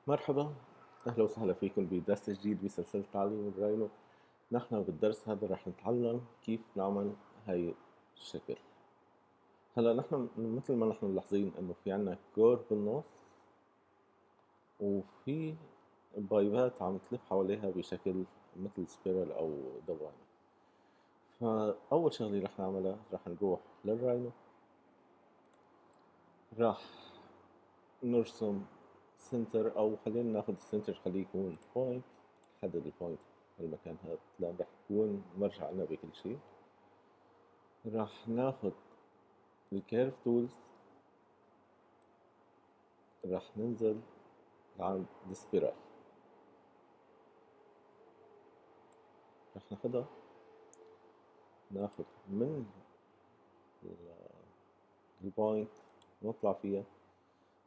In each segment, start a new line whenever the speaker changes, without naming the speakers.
مرحبا، أهلا وسهلا فيكم بدرس جديد بسلسلة تعليم الراينو. نحن بالدرس هذا رح نتعلم كيف نعمل هاي الشكل. هلا نحن مثل ما نحن ملاحظين إنه في عنا كور بالنص، وفي بايبات عم تلف حواليها بشكل مثل سبيرل أو دوامة. فأول شغلة رح نعملها رح نروح للراينو، رح نرسم سنتر، أو خلينا ناخد السنتر خليه يكون بوينت. نحدد البوينت بالمكان هذا لأن رح يكون مرجع لنا بكل شيء. راح ناخد الكيرف تولز، راح ننزل عند السبيرال، راح ناخدها، ناخد من البوينت نطلع فيها.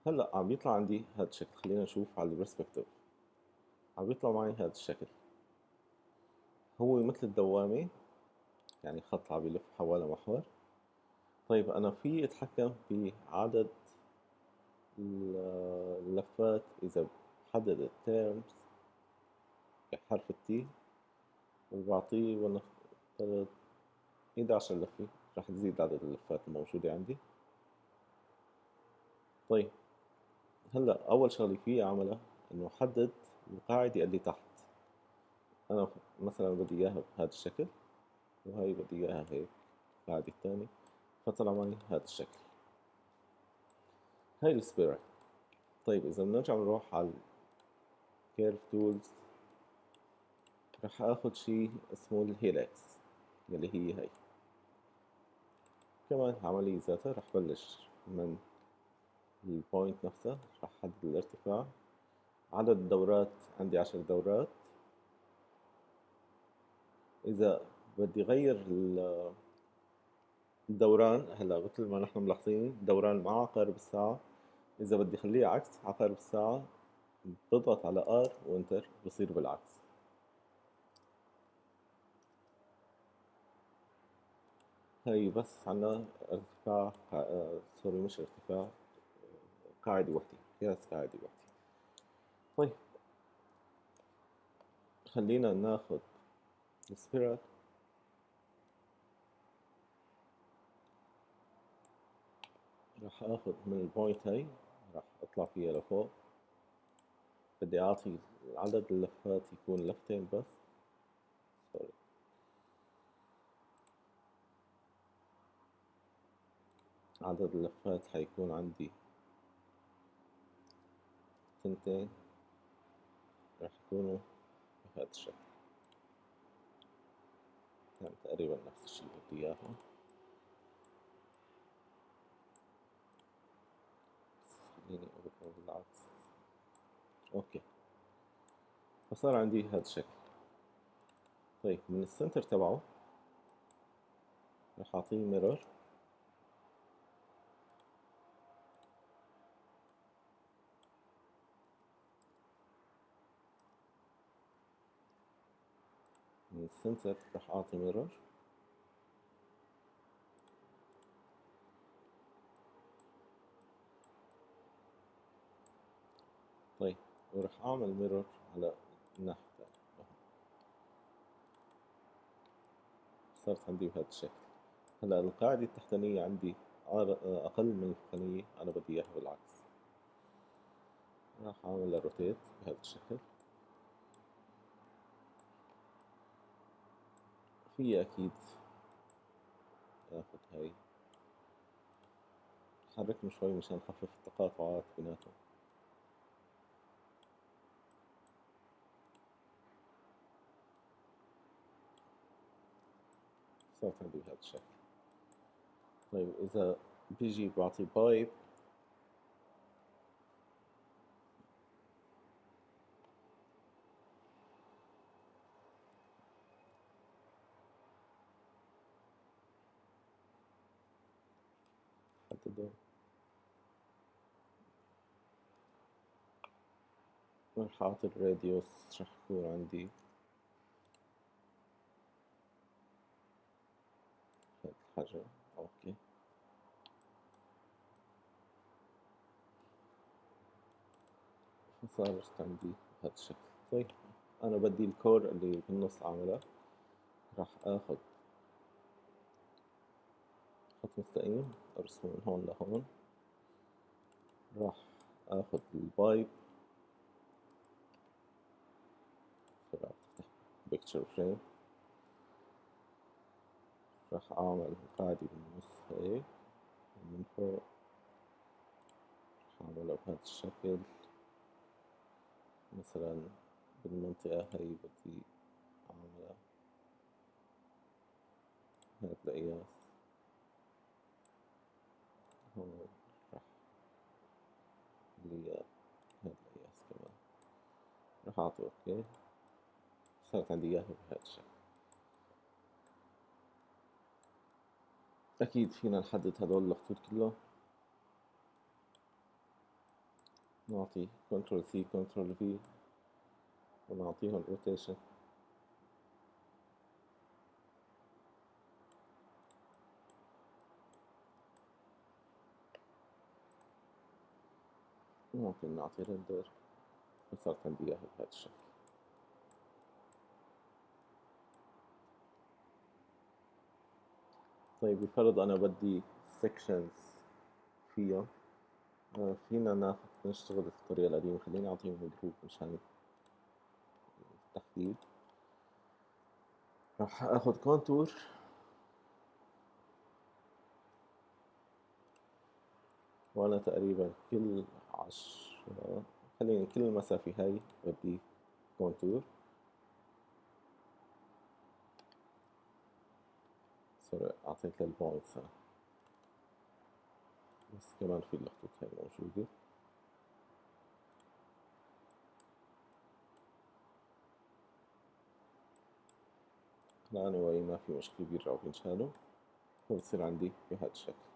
هلا عم بيطلع عندي هذا الشكل، خلينا نشوف على البرسبكتيف. عم بيطلع معي هذا الشكل، هو مثل الدوامة، يعني خط عم بيلف حوالي محور. طيب أنا في أتحكم بعدد اللفات. إذا بحدد التيرمز بحرف التي وبعطيه ولنفترض 11 لفة، راح تزيد عدد اللفات الموجودة عندي. طيب هلا أول شغلة فيه أعملها إنه أحدد القاعدة اللي تحت. أنا مثلا بدي إياها بهذا الشكل، وهي بدي إياها هيك القاعدة الثانية، فطلع معي هذا الشكل. هاي السبيرال. طيب إذا بنرجع نروح على الكيرف تولز، راح آخد شيء اسمه الهيلاكس اللي هي كمان عملية ذاتها. راح بلش من البوينت نفسها، راح أحدد الارتفاع. عدد الدورات عندي 10 دورات. إذا بدي غير الدوران، هلا مثل ما نحن ملاحظين دوران مع عقارب الساعة، إذا بدي أخليه عكس عقارب الساعة بضغط على R وإنتر بصير بالعكس. هي بس عنا ارتفاع سوري مش ارتفاع، قاعدة وحدة، قياس قاعدة وحدة. طيب خلينا ناخد السبيرال، راح اخذ من البوينت هاي، راح اطلع فيها لفوق. بدي اعطي عدد اللفات يكون لفتين بس، سوري. عدد اللفات حيكون عندي تنتين، راح يكونوا بهذا الشكل، يعني تقريبا نفس الشيء بدي اياهم. بس خليني اضربهم بالعكس. اوكي، فصار عندي هذا الشكل. طيب من السنتر تبعه راح اعطيه ميرور، من السنتر راح اعطي ميرور. طيب وراح اعمل ميرور على الناحية الثانية، صارت عندي بهذا الشكل. هلا القاعدة التحتانية عندي أقل من الفوقانية، أنا بدي إياها بالعكس. راح أعمل روتيت بهذا الشكل. في أكيد آخذ هاي، حركهم شوي مشان نخفف التقاطعات بيناتهم. صارت عندي بهذا الشكل. طيب إذا بيجي بعطي بايب، حدده، راح أعطي الراديوس، راح يكون عندي هذا الحجم. أوكي، صارت عندي بهذا الشكل. طيب أنا بدي الكور اللي بالنص أعملها. راح آخذ خط مستقيم أرسمه من هون لهون. راح آخذ البايب، راح أفتح بيكتشر فريم، راح أعمل قاعدة بالنص هيك من فوق، راح أعملها بهذا الشكل. مثلا بالمنطقة هاي بدي أعملها هاد القياس، هون راح لي هاد القياس كمان، راح أعطي أوكي. صارت عندي إياها بهذا الشكل. أكيد فينا نحدد هدول الخطوط كلهم، نعطي كنترول سي كنترول في ونعطيهم روتيشن. ممكن نعطي رندر، وصارت عندي إياها بهذا الشكل. طيب بفرض أنا بدي sections فيها، فينا ناخد نشتغل بالطريقة القديمة. خليني أعطيهم جروب مشان التحديد. راح آخد كونتور وأنا تقريبا كل 10، خليني كل المسافة هاي بدي كونتور. سوري أعطيت للبوينتس أنا، بس كمان في الخطوط هاي موجودة. لا anyway ما في مشكلة، بيرجعوا بينشالوا وبتصير عندي بهذا الشكل.